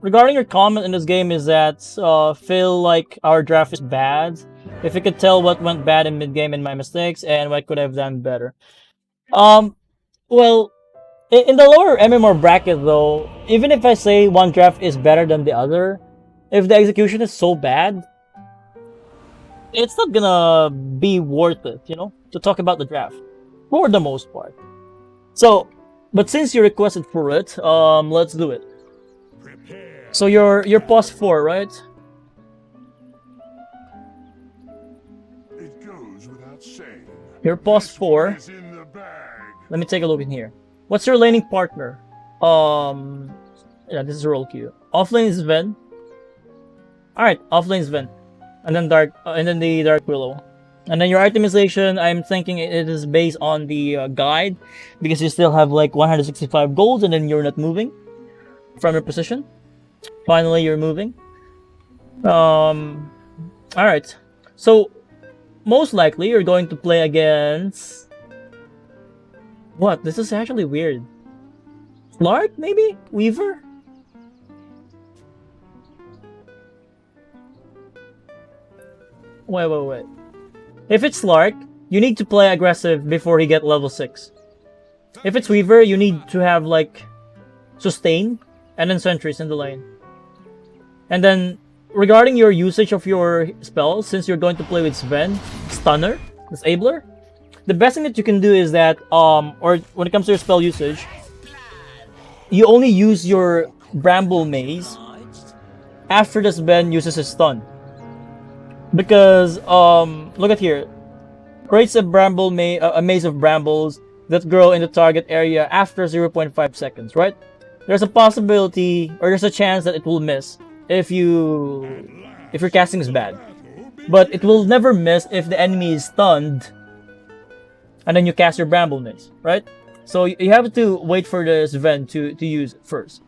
regarding your comment in this game is that feel like our draft is bad. If you could tell what went bad in mid game and my mistakes and what could have done better. Um, well, in the lower MMR bracket though, even if I say one draft is better than the other, if the execution is so bad, it's not gonna be worth it, you know, to talk about the draft for the most part. So, but since you requested for it, let's do it. So you're pause 4, right? It goes without saying. You're pause 4. Is in the bag. Let me take a look in here. What's your laning partner? Yeah, this is roll queue. Offlane is Ven. All right, offlane is Ven, and then the Dark Willow, and then your itemization. I'm thinking it is based on the guide, because you still have like 165 golds, and then you're not moving from your position. Finally, you're moving. All right. So most likely you're going to play against. What? This is actually weird. Slark, maybe? Weaver? Wait. If it's Slark, you need to play aggressive before he get level 6. If it's Weaver, you need to have like sustain and then sentries in the lane. And then regarding your usage of your spells, since you're going to play with Sven, Stunner, Disabler, the best thing that you can do is that, or when it comes to your spell usage, you only use your Bramble Maze after the Sven uses his stun. Because, look at here, creates a maze of brambles that grow in the target area after 0.5 seconds, right? There's a possibility, or there's a chance that it will miss if your casting is bad. But it will never miss if the enemy is stunned and then you cast your Bramble Maze, right? So you have to wait for this Sven to use it first.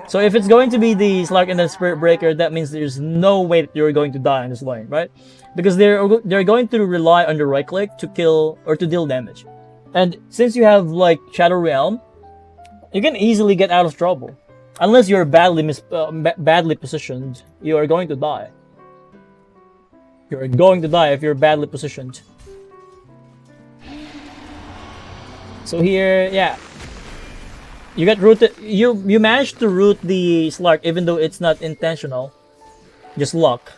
So if it's going to be the Slark and the Spirit Breaker, that means there's no way that you're going to die in this lane, right? Because they're going to rely on the right click to kill or to deal damage. And since you have like Shadow Realm, you can easily get out of trouble. Unless you're badly positioned, you are going to die. You're going to die if you're badly positioned. So here, yeah. You got rooted. You managed to root the Slark even though it's not intentional. Just luck.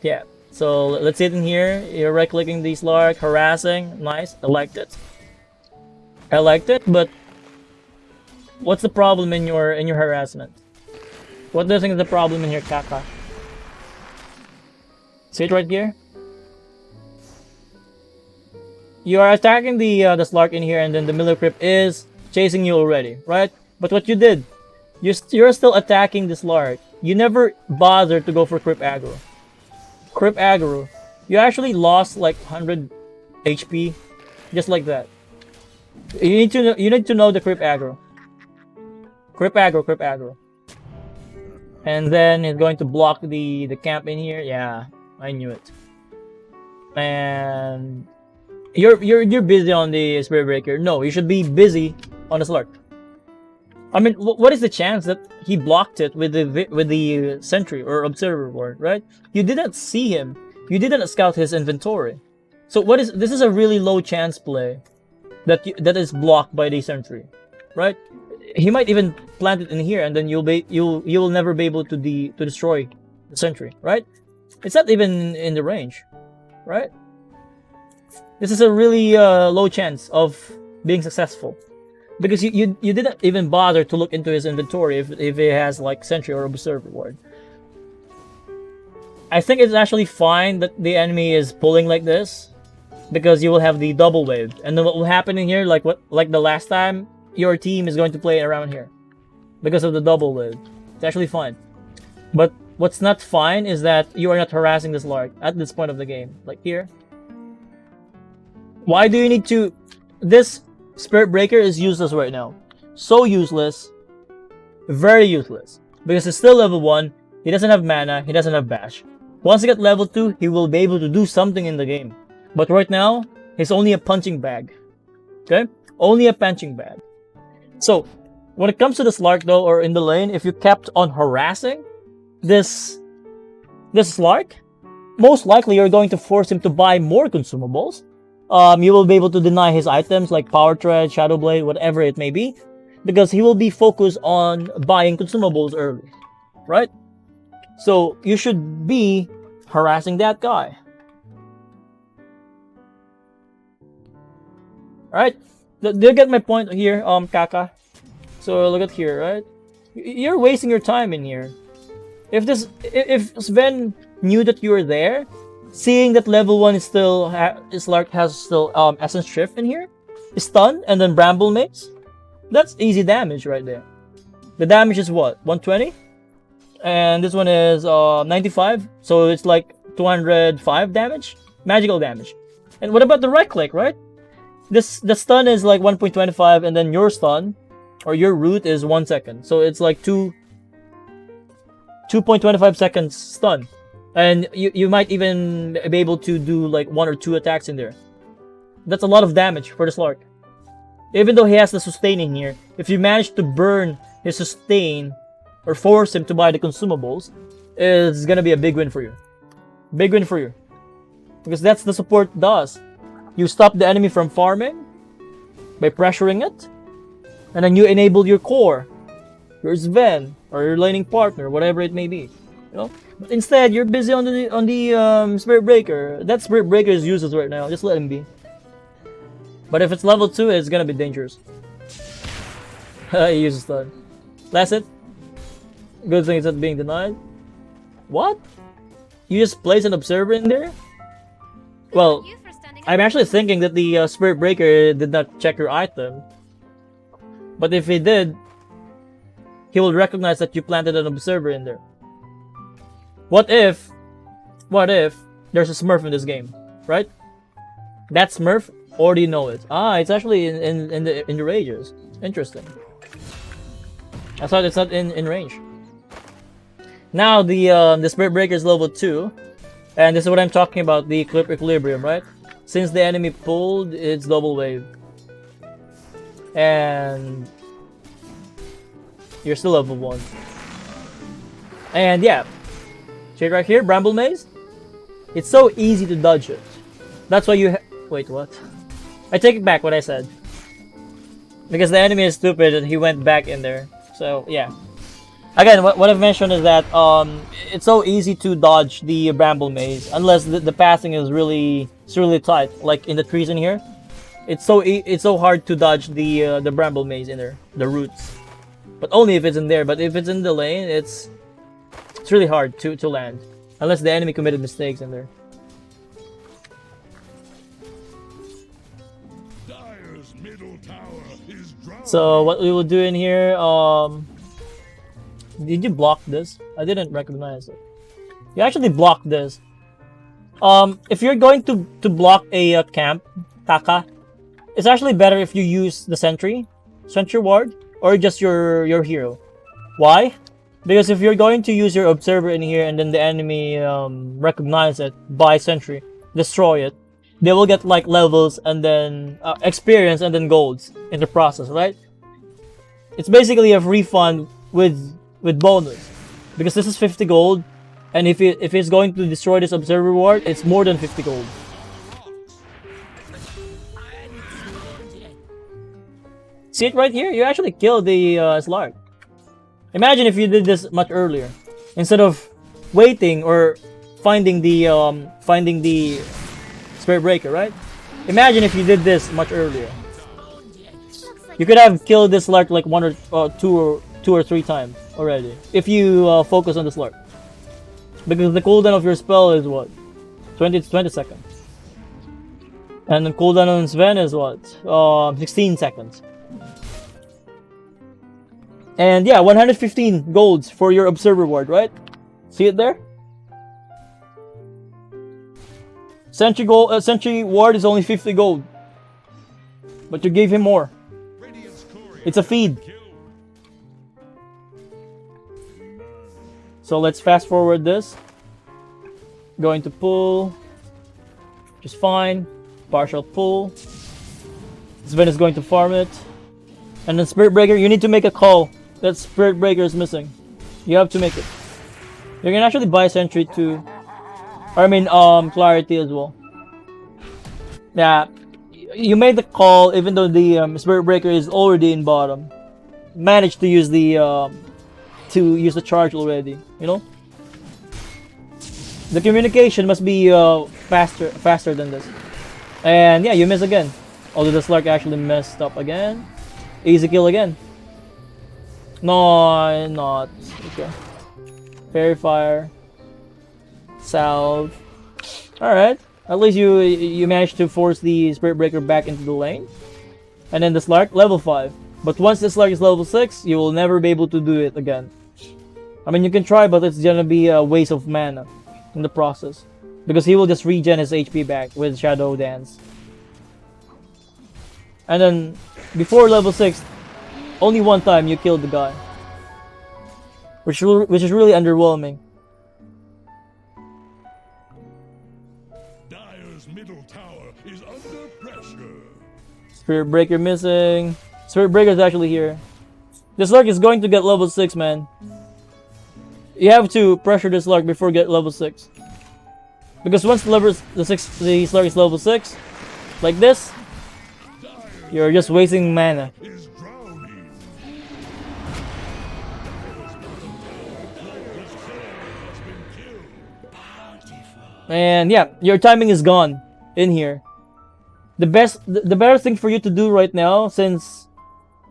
Yeah. So let's see it in here. You're right-clicking the Slark, harassing. Nice. I liked it. But what's the problem in your harassment? What do you think is the problem in your Kaka? See it right here? You are attacking the Slark in here, and then the Miller Crypt is chasing you already, right? But what you did, you're still attacking the Slark. You never bothered to go for Crypt Aggro. Crypt Aggro. You actually lost like 100 HP, just like that. You need to know the Crypt Aggro. Crypt Aggro. And then he's going to block the camp in here. Yeah, I knew it. And you're busy on the Spirit Breaker. No, you should be busy on the Slark. I mean, what is the chance that he blocked it with the Sentry or Observer Ward, right? You didn't see him. You didn't scout his inventory. So this is a really low chance play that is blocked by the Sentry, right? He might even plant it in here, and then you'll never be able to destroy the Sentry, right? It's not even in the range, right? This is a really low chance of being successful. Because you didn't even bother to look into his inventory if he has like Sentry or Observer Ward. I think it's actually fine that the enemy is pulling like this, because you will have the double wave, and then what will happen in here, like the last time, your team is going to play around here because of the double wave. It's actually fine. But what's not fine is that you are not harassing this Slark at this point of the game, like here. Why do you need to? This Spirit Breaker is useless right now. So useless. Very useless. Because he's still level 1. He doesn't have mana. He doesn't have bash. Once he gets level 2, he will be able to do something in the game. But right now, he's only a punching bag. Okay? Only a punching bag. So, When it comes to the Slark though, or in the lane, if you kept on harassing this Slark, most likely you're going to force him to buy more consumables. You will be able to deny his items like Power Tread, Shadow Blade, whatever it may be, because he will be focused on buying consumables early, right? So you should be harassing that guy. Alright, do you get my point here, Kaka? So look at here, right? You're wasting your time in here. If Sven knew that you were there, seeing that level 1 is still Slark has still Essence Shift in here, stun, and then Bramble Mace, that's easy damage right there. The damage is what? 120? And this one is 95, so it's like 205 damage? Magical damage. And what about the right click, right? The stun is like 1.25, and then your stun, or your root, is 1 second. So it's like 2.25 seconds stun. And you might even be able to do like 1 or 2 attacks in there. That's a lot of damage for the Slark. Even though he has the sustain in here, if you manage to burn his sustain or force him to buy the consumables, it's gonna be a big win for you. Big win for you. Because that's the support does. You stop the enemy from farming by pressuring it, and then you enable your core, your Sven, or your laning partner, whatever it may be. You know? But instead, you're busy on the Spirit Breaker. That Spirit Breaker is useless right now. Just let him be. But if it's level 2, it's gonna be dangerous. He uses stun. That's it. Good thing it's not being denied. What? You just place an observer in there? Well, I'm actually thinking that the Spirit Breaker did not check your item. But if he did, he will recognize that you planted an observer in there. What if there's a Smurf in this game, right? That Smurf already know it. Ah, it's actually in the rages. Interesting. I thought it's not in range. Now the Spirit Breaker is level 2, and this is what I'm talking about, the equilibrium, right? Since the enemy pulled, it's double wave. And you're still level 1. And yeah, check right here, Bramble Maze. It's so easy to dodge it. That's why you wait, what? I take it back what I said. Because the enemy is stupid and he went back in there. So yeah. Again, what I've mentioned is that it's so easy to dodge the Bramble Maze unless the pathing is really tight, like in the trees in here. It's so hard to dodge the Bramble Maze in there, the roots. But only if it's in there. But if it's in the lane, it's really hard to land unless the enemy committed mistakes in there. Dire's middle tower is drowned. So what we will do in here, did you block this? I didn't recognize it. You actually blocked this. If you're going to block a camp, Taka, it's actually better if you use the sentry ward, or just your hero. Why? Because if you're going to use your observer in here and then the enemy recognize it by sentry, destroy it, they will get like levels and then experience and then golds in the process, right? It's basically a refund with bonus, because this is 50 gold, and if it's going to destroy this observer ward, it's more than 50 gold. See it right here? You actually killed the Slark. Imagine if you did this much earlier, instead of waiting or finding the Spirit Breaker, right? Imagine if you did this much earlier. You could have killed this Slark like 1 or 2 or 3 times already if you focus on the Slark, because the cooldown of your spell is what, 20 seconds, and the cooldown on Sven is what, 16 seconds. And yeah, 115 golds for your observer ward, right? See it there? Sentry ward is only 50 gold, but you gave him more. It's a feed. So let's fast forward this. Going to pull, which is fine. Partial pull. Sven is going to farm it. And then Spirit Breaker, you need to make a call that Spirit Breaker is missing. You have to make it. You can actually buy Sentry too. Or I mean, Clarity as well. Yeah, you made the call even though the Spirit Breaker is already in bottom. Managed to use the charge already. You know, the communication must be faster than this. And yeah, you miss again. Although the Slark actually messed up again. Easy kill again. No, not okay. Fairy Fire. Salve. Alright. At least you managed to force the Spirit Breaker back into the lane. And then the Slark, level 5. But once the Slark is level 6, you will never be able to do it again. I mean, you can try, but it's gonna be a waste of mana in the process. Because he will just regen his HP back with Shadow Dance. And then, before level 6, only one time you killed the guy. Which is really underwhelming. Dire's middle tower is under pressure. Spirit Breaker missing. Spirit Breaker is actually here. This Slark is going to get level 6, man. You have to pressure this Slark before get level 6. Because once the Slark is level 6, like this, you're just wasting mana. Is drowning. And yeah, your timing is gone in here. The better thing for you to do right now, since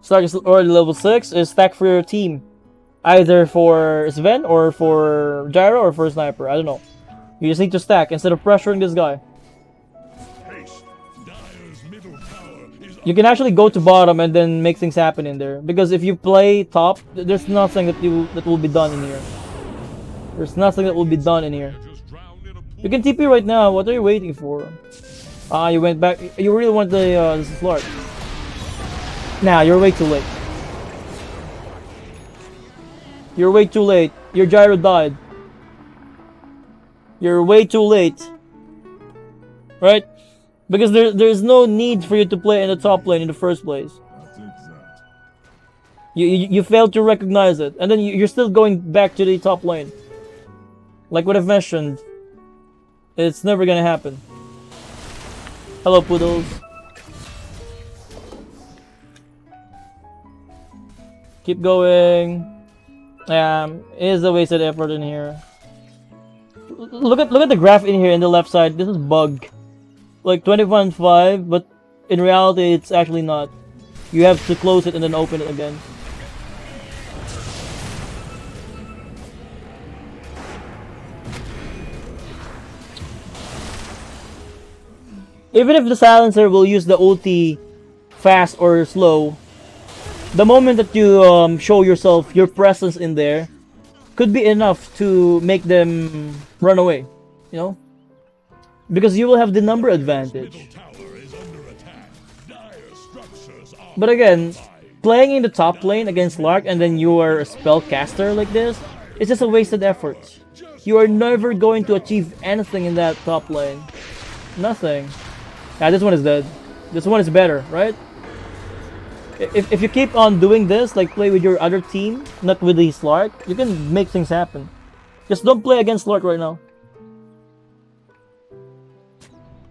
Slark is already level 6, is stack for your team. Either for Sven, or for Gyro, or for Sniper. I don't know. You just need to stack instead of pressuring this guy. Haste. Dire's middle tower is You can actually go to bottom and then make things happen in there. Because if you play top, there's nothing that will be done in here. There's nothing that will be done in here. just drowned in a pool. You can TP right now. What are you waiting for? Ah, you went back. You really want the Slark. Nah, you're way too late. You're way too late. Your Gyro died. You're way too late. Right? Because there's no need for you to play in the top lane in the first place. I'll take that. You failed to recognize it. And then you're still going back to the top lane. Like what I've mentioned. It's never gonna happen. Hello, Poodles. Keep going. It is a wasted effort in here. Look at the graph in here in the left side. This is bug. Like 21.5, but in reality it's actually not. You have to close it and then open it again. Even if the silencer will use the ulti fast or slow, the moment that you show yourself, your presence in there, could be enough to make them run away, you know? Because you will have the number advantage. Middle tower is under attack. Dire structures are But again, playing in the top lane against Lark and then you are a spellcaster like this, it's just a wasted effort. You are never going to achieve anything in that top lane. Nothing. Yeah, this one is dead. This one is better, right? If you keep on doing this, like play with your other team, not with the Slark, you can make things happen. Just don't play against Slark right now.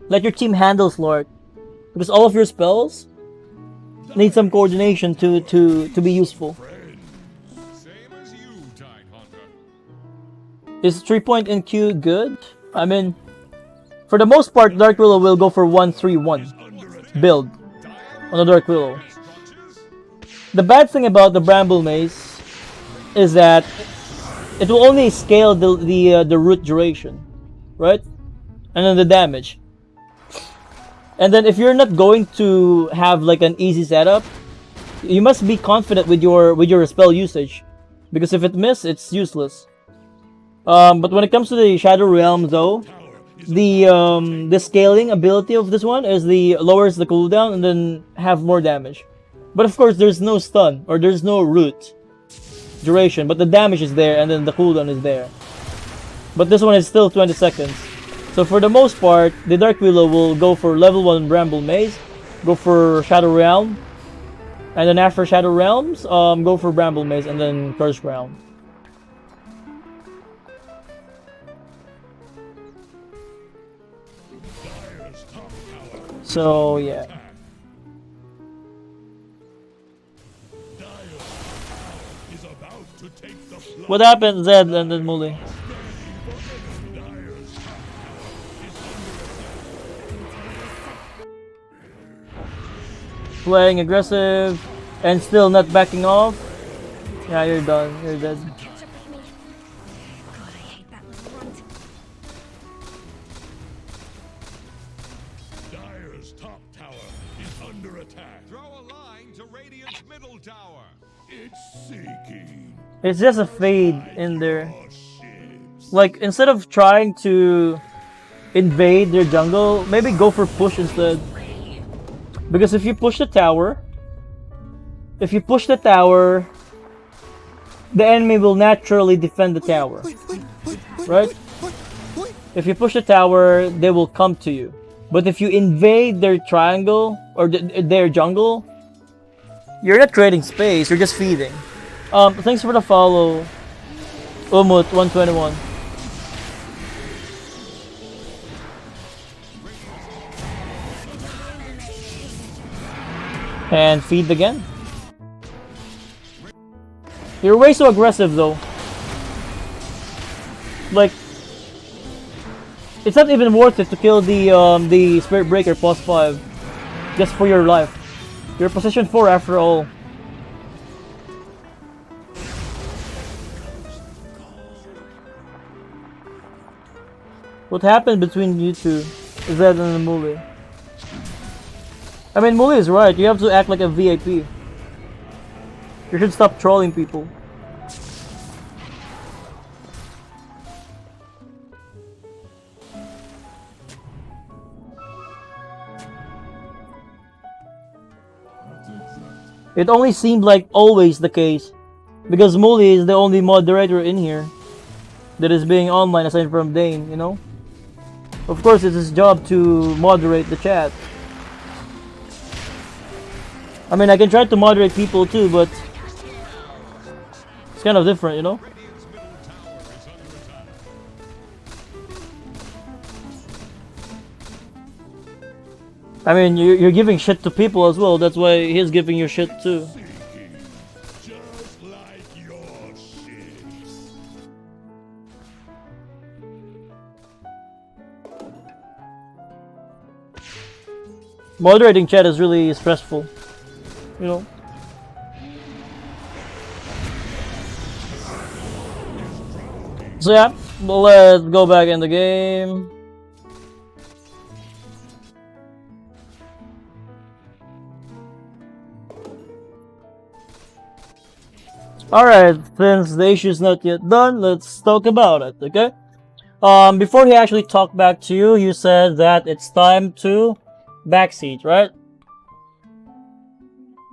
Let your team handle Slark. Because all of your spells need some coordination to be useful. same as you, Tidehunter. Is 3-point in Q good? I mean, for the most part, Dark Willow will go for 1-3-1 build on the Dark Willow. The bad thing about the Bramble Maze is that it will only scale the root duration, right? And then the damage. And then if you're not going to have like an easy setup, you must be confident with your spell usage, because if it misses, it's useless. But when it comes to the Shadow Realm, though, the scaling ability of this one is the lowers the cooldown and then have more damage. But of course, there's no stun or there's no root duration, but the damage is there and then the cooldown is there. But this one is still 20 seconds. So for the most part, the Dark Willow will go for level 1 Bramble Maze, go for Shadow Realm, And then after Shadow Realms, go for Bramble Maze and then Curse Ground. Dire's top tower So yeah. is about to take the flood. What happened, Zed and then Muli? Dire's top Playing aggressive and still not backing off. Yeah, you're done. You're dead. Catch up with me. God, I hate that little runt. Dire's top tower is under attack. Throw a line to Radiant's middle tower. It's seeking It's just a fade in there. your ships. Like, instead of trying to invade their jungle, maybe go for push instead. Because if you push the tower, the enemy will naturally defend the tower. Right? If you push the tower, they will come to you. But if you invade their triangle, or their jungle, you're not trading space, you're just feeding. Thanks for the follow, Umut121. And feed again. You're way so aggressive though. Like, it's not even worth it to kill the Spirit Breaker +5 just for your life. You're position 4 after all. What happened between you two? Zed and Muli? I mean, Muli is right. You have to act like a VIP. You should stop trolling people. It only seemed like always the case, because Muli is the only moderator in here that is being online aside from Dane, you know? Of course, it's his job to moderate the chat. I mean, I can try to moderate people too, but it's kind of different, you know? Radiant's middle tower is under attack. I mean, you're giving shit to people as well, that's why he's giving you shit too. Seeking just like your ships. Moderating chat is really stressful, you know? So yeah, well, let's go back in the game. Alright, since the issue is not yet done, let's talk about it, okay? Before he actually talked back to you, you said that it's time to backseat, right?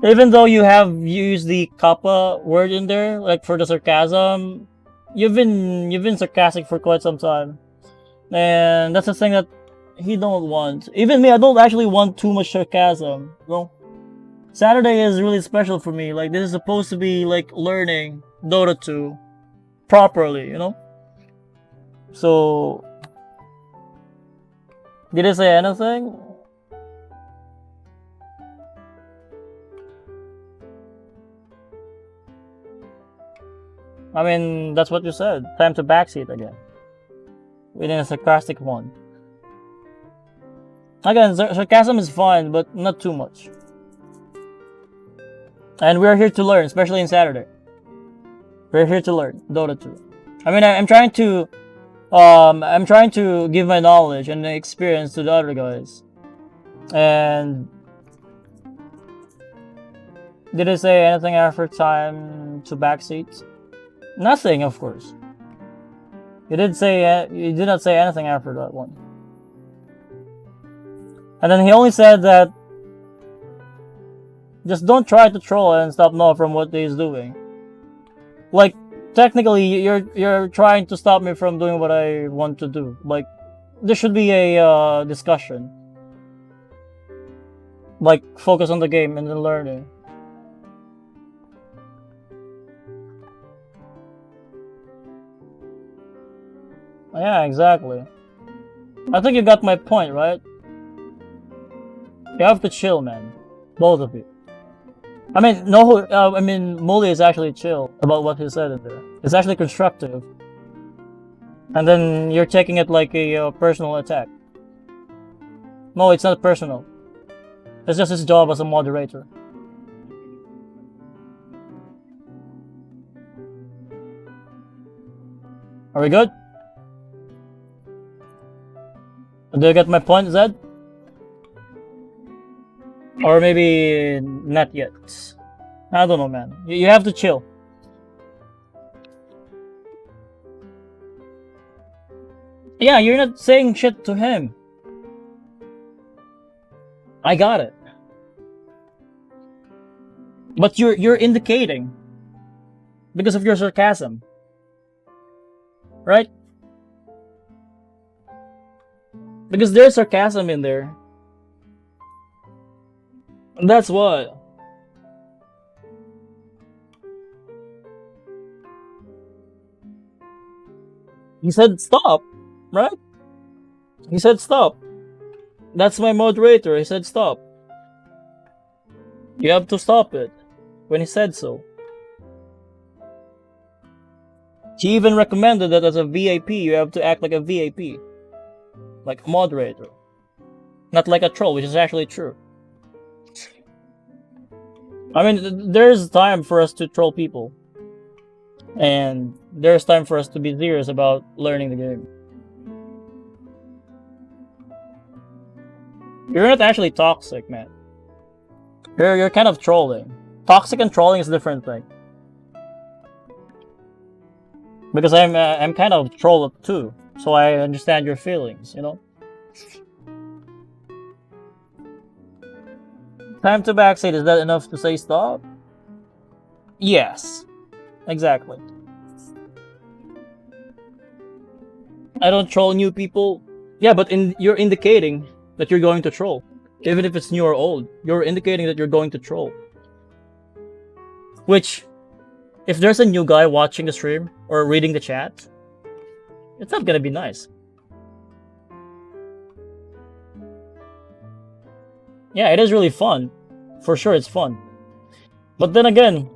Even though you have used the kappa word in there, like for the sarcasm, you've been sarcastic for quite some time. And that's the thing that he don't want. Even me, I don't actually want too much sarcasm, you know? Saturday is really special for me. Like, this is supposed to be like learning Dota 2 properly, you know? So, did he say anything? I mean, that's what you said. Time to backseat again. Within a sarcastic one. Again, sarcasm is fine, but not too much. And we're here to learn, especially in Saturday. We're here to learn Dota 2. I mean, I'm trying to give my knowledge and experience to the other guys. And did it say anything after time to backseat? Nothing, of course. You did not say anything after that one. And then he only said that just don't try to troll and stop Noah from what he's doing. Like, technically, you're trying to stop me from doing what I want to do. Like, there should be a discussion. Like, focus on the game and then learning. Yeah, exactly. I think you got my point, right? You have to chill, man. Both of you. I mean, no, Muli is actually chill about what he said in there. It's actually constructive. And then you're taking it like a personal attack. No, it's not personal. It's just his job as a moderator. Are we good? Do you get my point, Zed? Or maybe not yet. I don't know, man. You have to chill. Yeah, you're not saying shit to him. I got it. But you're indicating because of your sarcasm. Right? Because there's sarcasm in there. That's what. He said stop, right? He said stop. That's my moderator. He said stop. You have to stop it when he said so. She even recommended that as a VIP, you have to act like a VIP. Like a moderator. Not like a troll, which is actually true. I mean, there's time for us to troll people. And there's time for us to be serious about learning the game. You're not actually toxic, man. You're kind of trolling. Toxic and trolling is a different thing. Because I'm kind of troll too, so I understand your feelings, you know. Time to backseat, is that enough to say stop? Yes. Exactly. I don't troll new people. Yeah, but you're indicating that you're going to troll. Even if it's new or old, you're indicating that you're going to troll. Which, if there's a new guy watching the stream or reading the chat, it's not gonna be nice. Yeah, it is really fun. For sure, it's fun. But then again,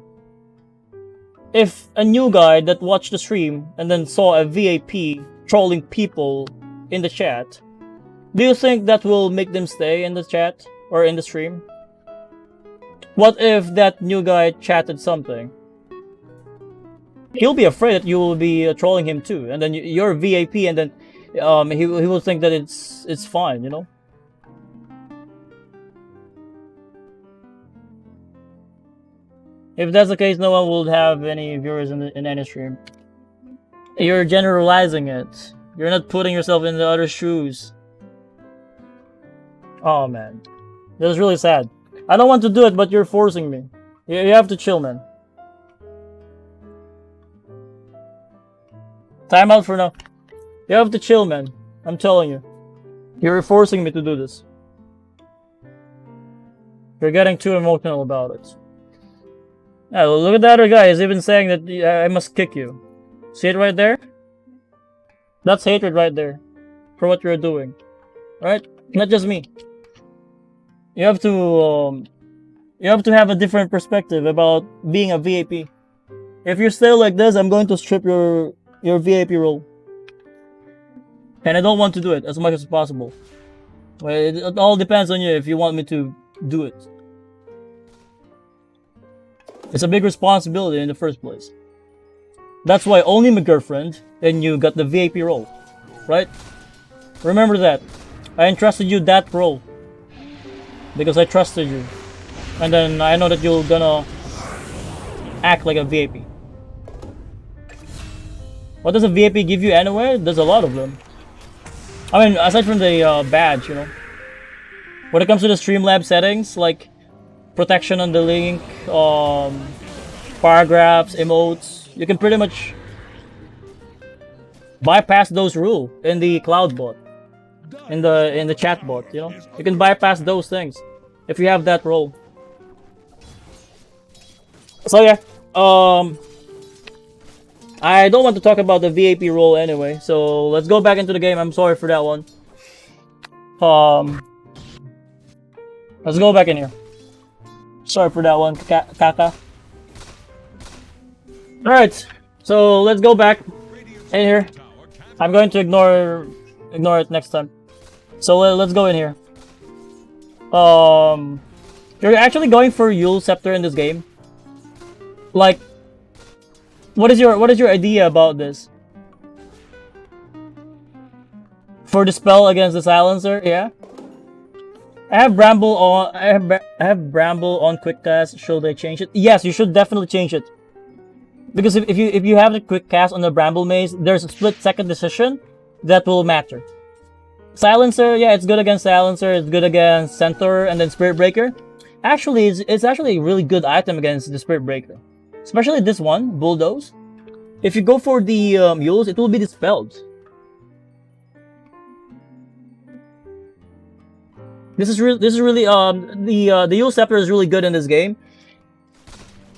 if a new guy that watched the stream and then saw a VIP trolling people in the chat, do you think that will make them stay in the chat or in the stream? What if that new guy chatted something? He'll be afraid that you will be trolling him too, and then you're VIP, and then he will think that it's fine, you know. If that's the case, no one will have any viewers in any stream. You're generalizing it. You're not putting yourself in the other shoes. Oh man, this is really sad. I don't want to do it, but you're forcing me. You have to chill, man. Time out for now. You have to chill, man. I'm telling you. You're forcing me to do this. You're getting too emotional about it. Yeah, well, look at the other guy. He's even saying that I must kick you. See it right there? That's hatred right there. For what you're doing. Right? Not just me. You have to have a different perspective about being a VIP. If you stay like this, I'm going to strip your VIP role. And I don't want to do it as much as possible. Well, it all depends on you if you want me to do it. It's a big responsibility in the first place. That's why only my girlfriend and you got the VIP role. Right? Remember that. I entrusted you that role. Because I trusted you. And then I know that you're gonna act like a VIP. What does a VIP give you anyway? There's a lot of them. I mean, aside from the badge, you know. When it comes to the Streamlabs settings, like protection on the link, paragraphs, emotes, you can pretty much bypass those rules in the cloud bot, in the chat bot, you know. You can bypass those things if you have that role. So yeah, I don't want to talk about the VAP role anyway, so let's go back into the game. I'm sorry for that one. Let's go back in here. Sorry for that one, Kaka. Alright, so let's go back in here. I'm going to ignore it next time. So let's go in here. You're actually going for Yule Scepter in this game. Like, what is your idea about this? For the spell against the silencer, yeah. I have Bramble on. I have Bramble on quick cast. Should I change it? Yes, you should definitely change it. Because if you have the quick cast on the Bramble Maze, there's a split second decision that will matter. Silencer, yeah, it's good against Silencer. It's good against Centaur and then Spirit Breaker. Actually, it's actually a really good item against the Spirit Breaker, especially this one, Bulldoze. If you go for the Mules, it will be dispelled. This is really the Yule Scepter is really good in this game.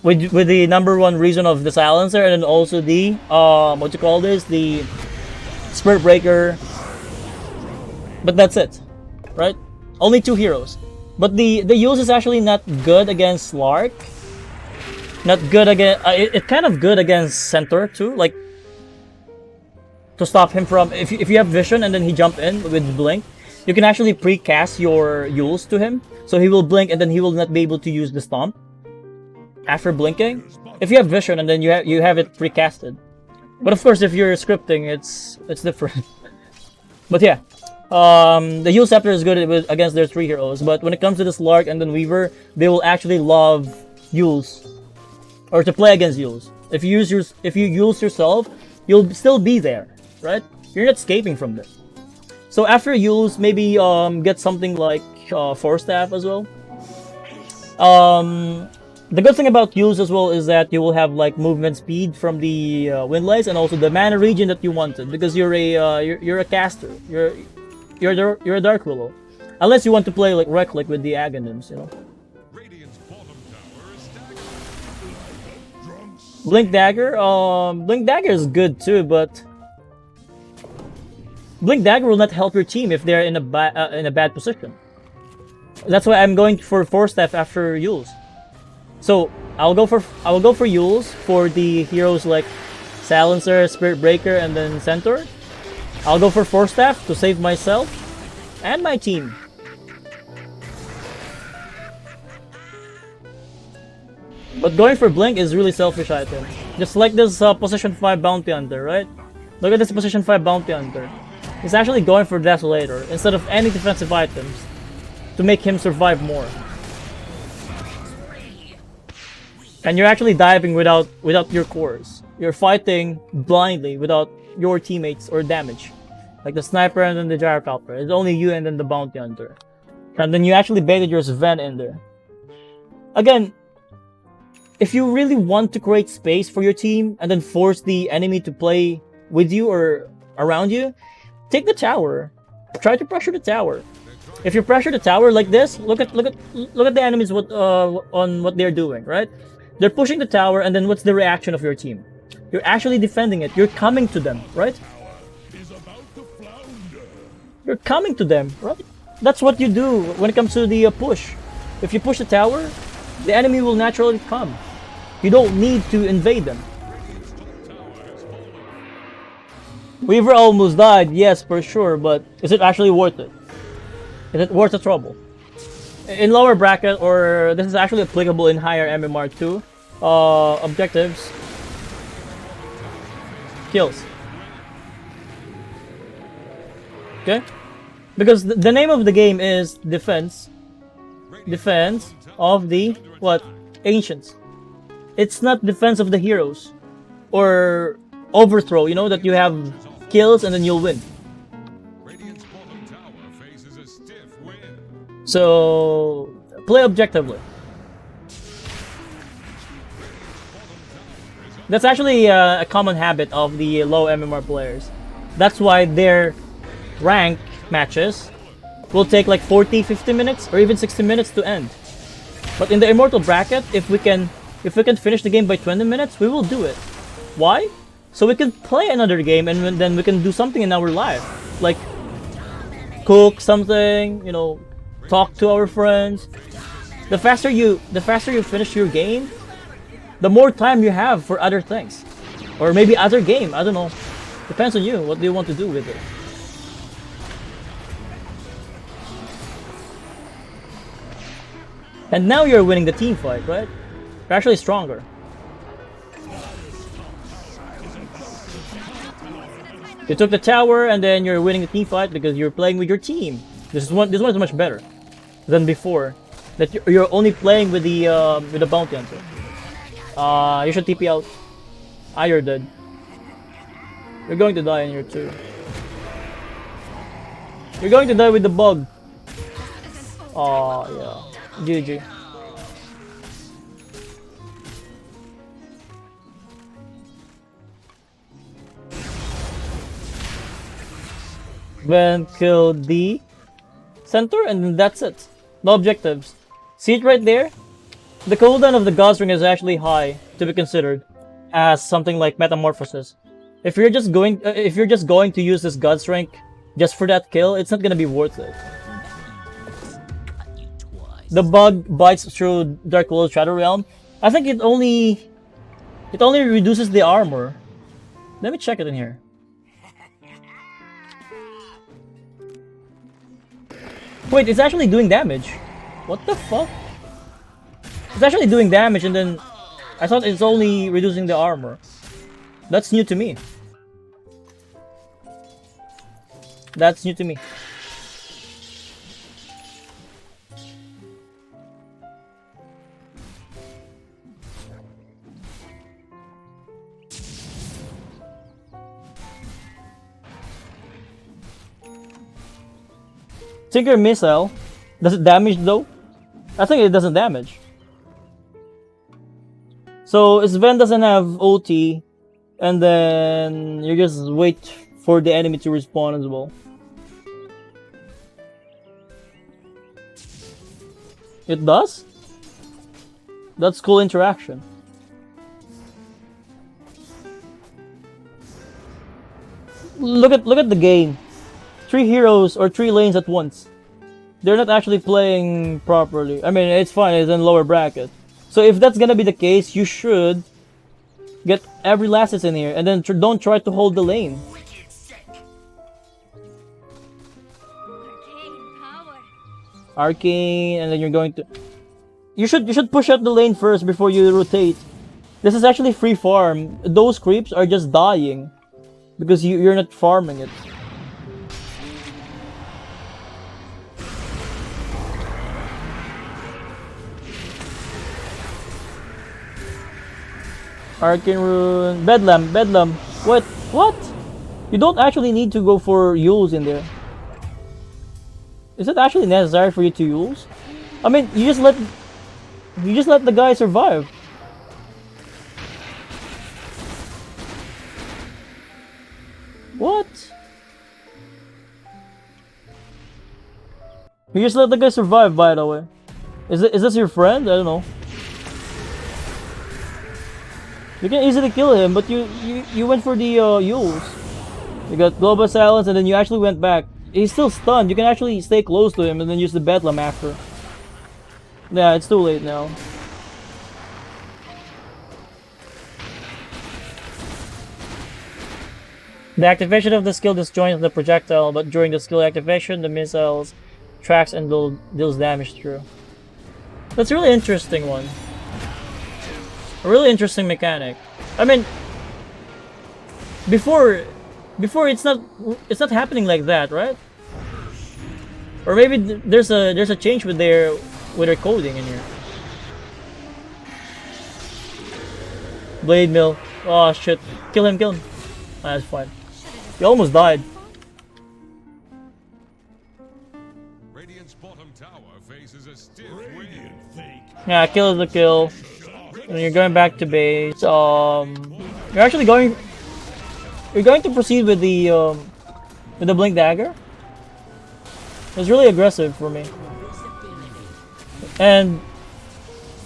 With the number one reason of the Silencer and then also the what you call this, the Spirit Breaker. But that's it, right? Only 2 heroes. But the Yules is actually not good against Slark. Not good against it's kind of good against Centaur too, like to stop him from if you have vision and then he jump in with blink. You can actually pre-cast your Yules to him, so he will blink and then he will not be able to use the stomp after blinking. If you have vision and then you have it pre-casted. But of course, if you're scripting, it's different. But yeah, the Yule Scepter is good against their 3 heroes. But when it comes to the Slark and then Weaver, they will actually love Yules, or to play against Yules. If you Yules yourself, you'll still be there, right? You're not escaping from this. So after Yules, maybe get something like Force Staff as well. The good thing about Yules as well is that you will have like movement speed from the Windlace and also the mana region that you wanted, because you're a caster. You're a Dark Willow, unless you want to play like Reclick with the Aghanim's, you know. Radiant's bottom tower is staggered. Blink Dagger is good too, but Blink Dagger will not help your team if they're in a bad position. That's why I'm going for Force Staff after Yules. So I will go for Yules for the heroes like Silencer, Spirit Breaker, and then Centaur. I'll go for Force Staff to save myself and my team. But going for Blink is really selfish item. Just like this position 5 Bounty Hunter, right? Look at this position 5 Bounty Hunter. He's actually going for Desolator instead of any defensive items to make him survive more. And you're actually diving without your cores. You're fighting blindly without your teammates or damage. Like the Sniper and then the Gyrocopter. It's only you and then the Bounty Hunter. And then you actually baited your Sven in there. Again, if you really want to create space for your team and then force the enemy to play with you or around you, take the tower. Try to pressure the tower. If you pressure the tower like this, look at the enemies on what they're doing, right? They're pushing the tower, and then what's the reaction of your team? You're actually defending it. You're coming to them, right? You're coming to them, right? That's what you do when it comes to the push. If you push the tower, the enemy will naturally come. You don't need to invade them. Weaver almost died, yes, for sure, but is it actually worth it? Is it worth the trouble? In lower bracket, or this is actually applicable in higher MMR too, objectives, kills. Okay? Because the name of the game is defense of the, what? Ancients. It's not defense of the heroes. Or overthrow, you know, that you have kills and then you'll win. So play objectively. That's actually a common habit of the low MMR players. That's why their rank matches will take like 40-50 minutes or even 60 minutes to end. But in the Immortal bracket, if we can finish the game by 20 minutes, we will do it. Why? so we can play another game, and then we can do something in our life, like cook something, you know, talk to our friends. The faster you finish your game, the more time you have for other things, or maybe other game. I don't know. Depends on you. What do you want to do with it? And now you're winning the team fight, right? You're actually stronger. You took the tower, and then you're winning the team fight because you're playing with your team. This one is much better than before. That you're only playing with the bounty hunter. You should TP out. Ah, you're dead. You're going to die in here too. You're going to die with the bug. Oh yeah. GG. Then kill the center, and then that's it. No objectives. See it right there? The cooldown of the God's Ring is actually high to be considered as something like Metamorphosis. If you're just going to use this God's Ring just for that kill, it's not gonna be worth it. The bug bites through Dark Willow's Shadow Realm. I think it only reduces the armor. Let me check it in here. Wait, it's actually doing damage. What the fuck? It's actually doing damage, and then I thought it's only reducing the armor. That's new to me. That's new to me. Tinker Missile. Does it damage though? I think it doesn't damage. So Sven doesn't have OT, and then you just wait for the enemy to respawn as well. It does? That's cool interaction. Look at the game. 3 heroes or 3 lanes at once. They're not actually playing properly. I mean, it's fine, it's in lower bracket. So if that's gonna be the case, you should get every last in here, and then don't try to hold the lane. Arcane, and then you're going to... You should push out the lane first before you rotate. This is actually free farm. Those creeps are just dying because you're not farming it. Arcane Rune, Bedlam. What? You don't actually need to go for Yules in there. Is it actually necessary for you to Yules? I mean, you just let the guy survive. What? You just let the guy survive, by the way. Is this your friend? I don't know. You can easily kill him, but you went for the Yules. You got Global Silence, and then you actually went back. He's still stunned. You can actually stay close to him and then use the Bedlam after. Yeah, it's too late now. The activation of the skill disjoins the projectile, but during the skill activation, the missiles tracks and deals damage through. That's a really interesting one. A really interesting mechanic. I mean, before it's not happening like that, right? Or maybe there's a change with their coding in here. Blade Mill. Oh shit. Kill him. Ah, that's fine. He almost died. Radiant's bottom tower faces a stiff wind. Yeah, kill is the kill. And you're going back to base. You're actually going. You're going to proceed with the Blink Dagger. It's really aggressive for me. And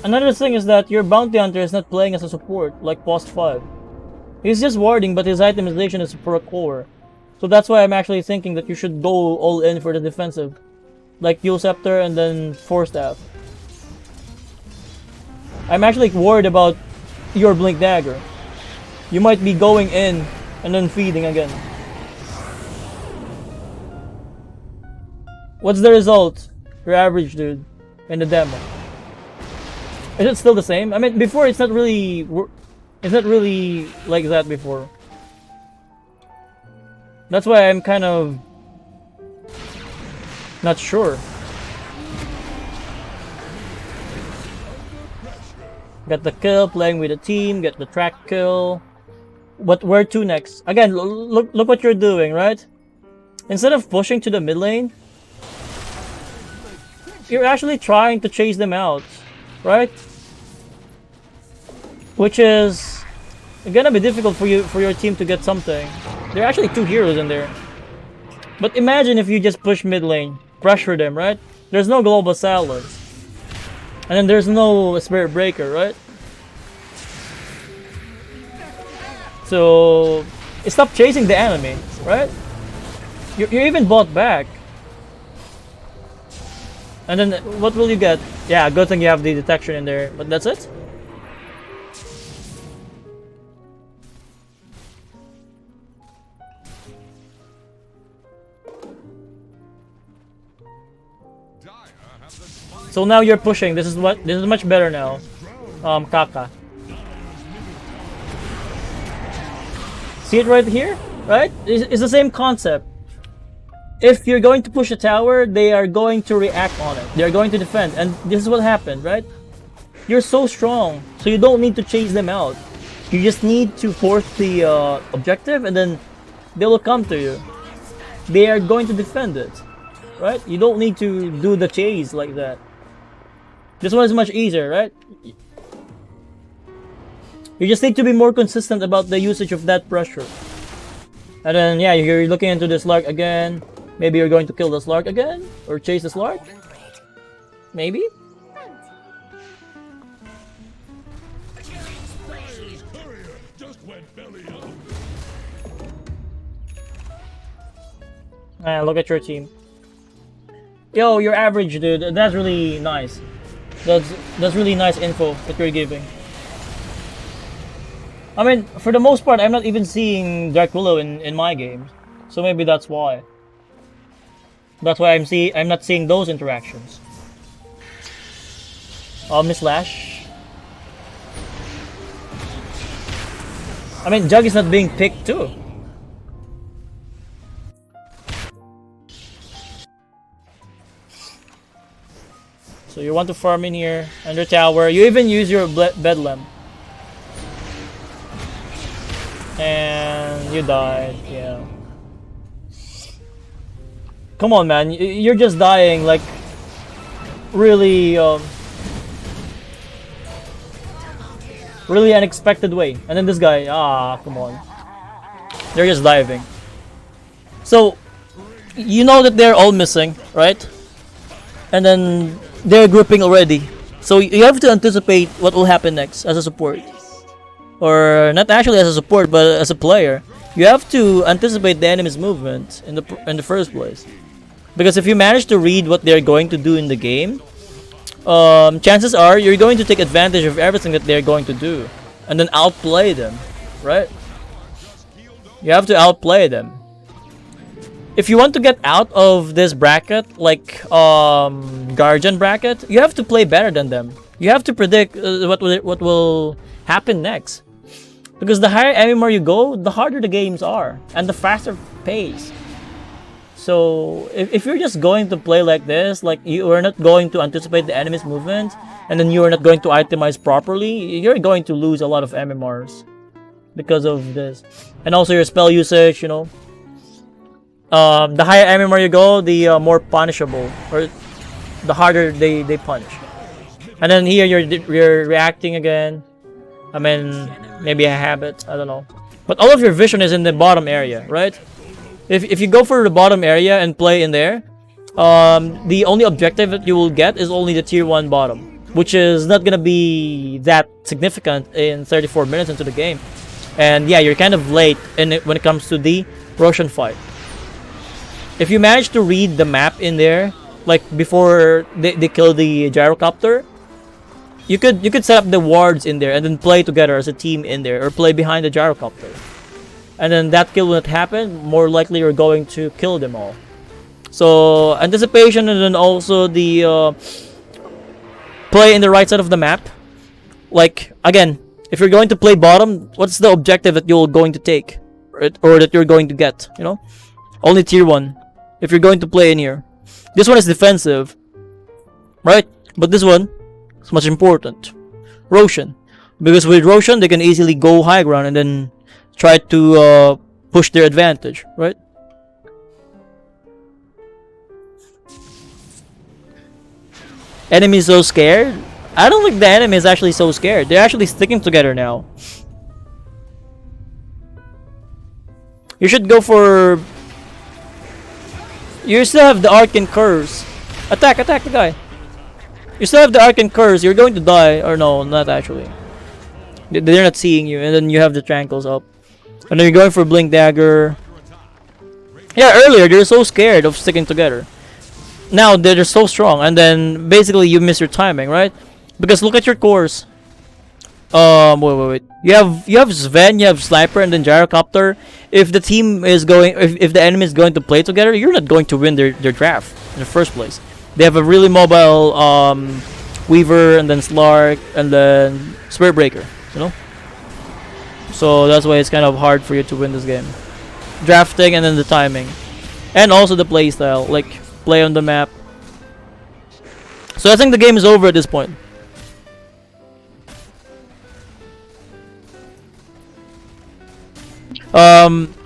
another thing is that your bounty hunter is not playing as a support like post 5. He's just warding, but his itemization is for a core. So that's why I'm actually thinking that you should go all in for the defensive. Like Dual Scepter and then Force Staff. I'm actually worried about your Blink Dagger. You might be going in and then feeding again. What's the result? Your average, dude, in the demo. Is it still the same? I mean, before it's not really like that before. That's why I'm kind of not sure. Got the kill, playing with the team, get the track kill. Where to next? Again, look what you're doing, right? Instead of pushing to the mid lane, you're actually trying to chase them out, right? Which is gonna be difficult for your team to get something. There are actually 2 heroes in there. But imagine if you just push mid lane, pressure them, right? There's no global silence. And then there's no Spirit Breaker, right? So stop chasing the enemy, right? You're even bought back. And then what will you get? Yeah, good thing you have the detection in there, but that's it. So now you're pushing. This is much better now. Kaka. See it right here? Right? It's the same concept. If you're going to push a tower, they are going to react on it. They're going to defend. And this is what happened, right? You're so strong, so you don't need to chase them out. You just need to force the objective, and then they will come to you. They are going to defend it, right? You don't need to do the chase like that. This one is much easier, right? You just need to be more consistent about the usage of that pressure. And then, yeah, you're looking into the Slark again. Maybe you're going to kill the Slark again? Or chase the Slark? Maybe? Look at your team. Yo, you're average, dude. That's really nice. That's really nice info that you're giving. I mean, for the most part, I'm not even seeing Dark Willow in my games, so maybe that's why. That's why I'm not seeing those interactions. Miss Lash. I mean, Jug is not being picked too. So you want to farm in here, under tower. You even use your Bedlam. And you died, yeah. Come on, man. You're just dying, like, really, really unexpected way. And then this guy, come on. They're just diving. So, you know that they're all missing, right? And then they're grouping already. So you have to anticipate what will happen next as a support. Or not actually as a support, but as a player. You have to anticipate the enemy's movement in the first place. Because if you manage to read what they're going to do in the game, chances are you're going to take advantage of everything that they're going to do. And then outplay them, right? You have to outplay them. If you want to get out of this bracket, like Guardian bracket, you have to play better than them. You have to predict what will happen next. Because the higher MMR you go, the harder the games are, and the faster pace. So if you're just going to play like this, like you are not going to anticipate the enemy's movement, and then you are not going to itemize properly, you're going to lose a lot of MMRs because of this. And also your spell usage, you know. The higher MMR you go, the more punishable, or the harder they punish. And then here you're reacting again. I mean, maybe a habit, I don't know. But all of your vision is in the bottom area, right? If you go for the bottom area and play in there, the only objective that you will get is only the tier 1 bottom, which is not gonna be that significant in 34 minutes into the game. And yeah, you're kind of late when it comes to the Roshan fight. If you manage to read the map in there, like before they kill the gyrocopter, you could set up the wards in there and then play together as a team in there, or play behind the gyrocopter. And then that kill won't happen. More likely you're going to kill them all. So anticipation, and then also the play in the right side of the map. Like again, if you're going to play bottom, what's the objective that you're going to take, or that you're going to get? You know, only tier 1. If you're going to play in here, this one is defensive, right? But this one is much important. Roshan, because with Roshan they can easily go high ground and then try to push their advantage, right? Enemy so scared? I don't think the enemy is actually so scared. They're actually sticking together now. You should go for... You still have the Arcane Curse. Attack the guy. You still have the Arcane Curse. You're going to die. Or no, not actually. They're not seeing you. And then you have the Tranquils up. And then you're going for Blink Dagger. Yeah, earlier they're so scared of sticking together. Now they're so strong, and then basically you miss your timing, right? Because look at your cores. Wait. You have Sven, you have Sniper, and then Gyrocopter. If the team is going, if the enemy is going to play together, you're not going to win their draft in the first place. They have a really mobile Weaver, and then Slark, and then Spirit Breaker. You know. So that's why it's kind of hard for you to win this game. Drafting, and then the timing, and also the play style, like play on the map. So I think the game is over at this point.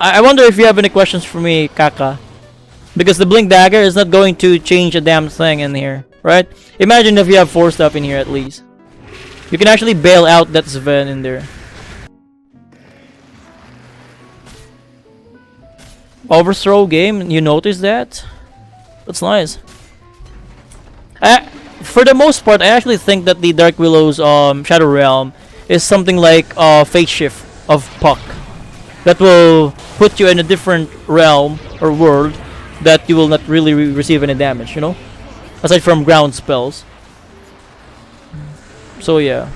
I wonder if you have any questions for me, Kaka, because the Blink Dagger is not going to change a damn thing in here, right? Imagine if you have 4 stuff in here at least. You can actually bail out that Sven in there. Overthrow game, you notice that? That's nice. For the most part, I actually think that the Dark Willow's Shadow Realm is something like Fate Shift of Puck. That will put you in a different realm or world that you will not really receive any damage, you know? Aside from ground spells. So yeah.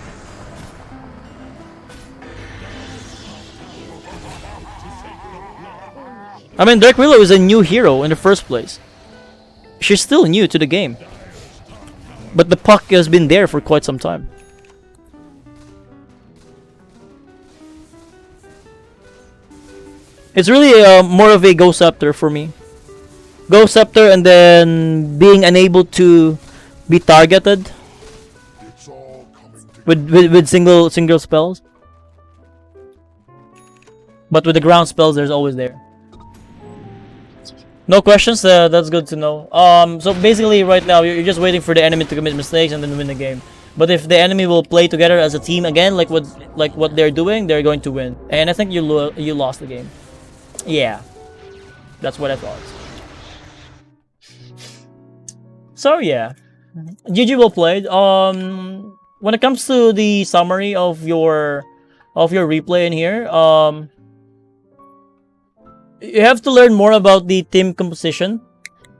I mean, Dark Willow is a new hero in the first place. She's still new to the game. But the puck has been there for quite some time. It's really more of a Ghost Scepter for me. Ghost Scepter, and then being unable to be targeted with single spells. But with the ground spells, there's always there. No questions? That's good to know. So basically right now, you're just waiting for the enemy to commit mistakes and then win the game. But if the enemy will play together as a team again, like what they're doing, they're going to win. And I think you lost the game. Yeah, that's what I thought. So yeah, GG well played. When it comes to the summary of your replay in here, you have to learn more about the team composition.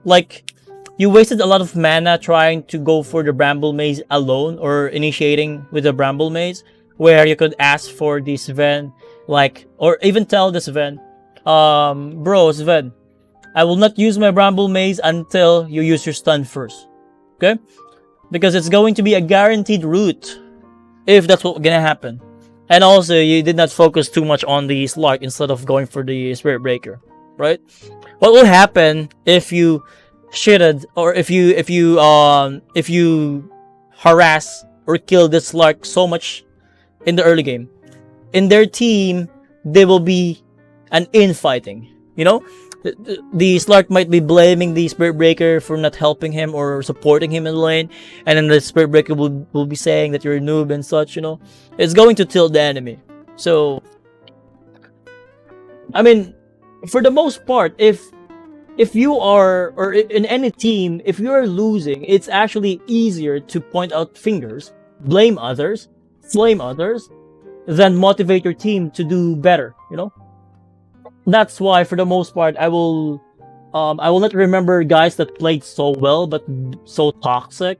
Like, you wasted a lot of mana trying to go for the Bramble Maze alone, or initiating with the Bramble Maze, where you could ask for the Sven, like, or even tell the Sven, bro, Sven, I will not use my Bramble Maze until you use your stun first. Okay? Because it's going to be a guaranteed route if that's what's gonna happen. And also, you did not focus too much on the Slark instead of going for the Spirit Breaker, right? What will happen if you shitted, or if you harass or kill the Slark so much in the early game? In their team, they will be an infighting, you know? The Slark might be blaming the Spirit Breaker for not helping him or supporting him in the lane, and then the Spirit Breaker will be saying that you're a noob and such, you know? It's going to tilt the enemy. So, I mean, for the most part, if you are, or in any team, if you are losing, it's actually easier to point out fingers, blame others, flame others, then motivate your team to do better, you know? That's why, for the most part, I will not remember guys that played so well but so toxic.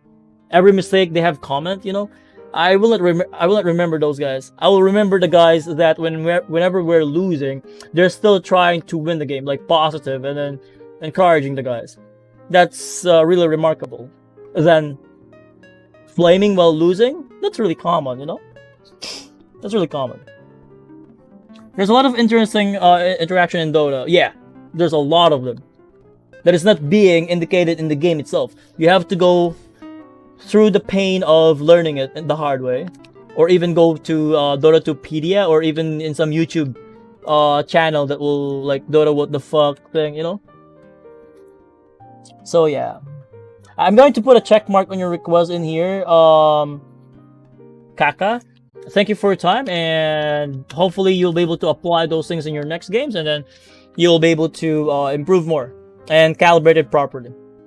Every mistake they have comment, you know. I will not remember those guys. I will remember the guys that whenever we're losing, they're still trying to win the game, like positive, and then encouraging the guys. That's really remarkable. Then flaming while losing, that's really common, you know. That's really common. There's a lot of interesting interaction in Dota. Yeah, there's a lot of them. That is not being indicated in the game itself. You have to go through the pain of learning it the hard way, or even go to Dota2pedia, or even in some YouTube channel that will like Dota what the fuck thing, you know. So yeah, I'm going to put a check mark on your request in here, Kaka. Thank you for your time, and hopefully you'll be able to apply those things in your next games, and then you'll be able to improve more and calibrate it properly.